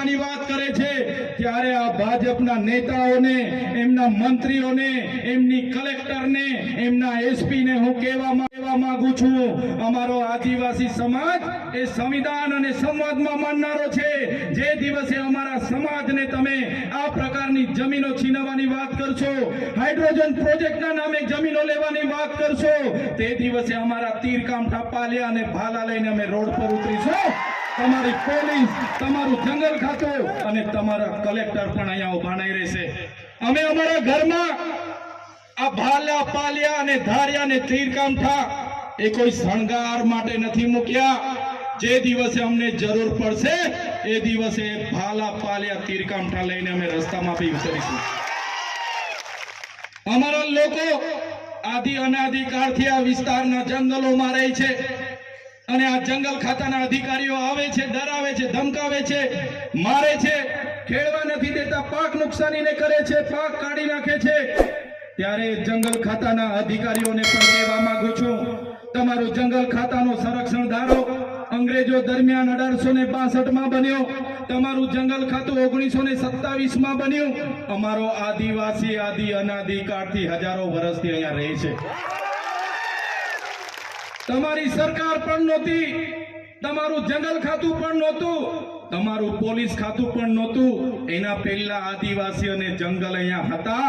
આપવાની વાત કરે છે ત્યારે આ ભાજપના નેતાઓને, એમના મંત્રીઓને, એમની કલેક્ટરને, એમના એસપીને હું કહેવા માંગુ છું, અમારો આદિવાસી સમાજ એ સંવિધાન અને સંવાદમાં માનનારો છે. જે દિવસે અમારા સમાજને તમે આ પ્રકારની જમીનો છીનવવાની વાત કરશો, હાઇડ્રોજન પ્રોજેક્ટના નામે જમીનો લેવાની વાત કરશો, તે દિવસે અમારા તીરકામઠા, પાલિયા અને ભાલા લઈને અમે રોડ પર ઉતરીશું. તમારી પોલીસ, તમારું જંગલ ખાતું અને તમારા કલેક્ટર પણ અહીંયા ઉભા નહીં રહેશે. અમે અમારા ઘરમાં આ ભાલા, પાલિયા અને ધારિયા અને તીરકામઠા એ કોઈ શણગાર માટે નથી મૂક્યા. જે દિવસે અમને જરૂર પડશે એ દિવસે ભાલા, પાલિયા, તીરકામઠા લઈને અમે રસ્તામાં બી ઉતરીશું. અમારા લોકો આદિ અનાદિકાળથી આ વિસ્તારના જંગલોમાં રહે છે અને આ જંગલ ખાતાના અધિકારીઓ આવે છે, ડરાવે છે, ધમકાવે છે, મારે છે, ખેડવા નથી દેતા, પાક નુકસાનીને કરે છે, પાક કાઢી નાખે છે. ત્યારે જંગલ ખાતાના અધિકારીઓને પણ કહેવા માંગુ છું, તમારું જંગલ ખાતાનો સંરક્ષણ ધારો અંગ્રેજો દરમિયાન 1862 બન્યો, તમારું જંગલ ખાતું 1927 બન્યું. અમારો આદિવાસી આદિ અનાદિકાળથી હજારો વર્ષથી અહીંયા રહે છે. તમારી સરકાર પણ નહોતી, તમારું જંગલ ખાતું પણ નહોતું, તમારું પોલીસ ખાતું પણ નહોતું. એના પહેલા આદિવાસી અને જંગલ અહીંયા હતા.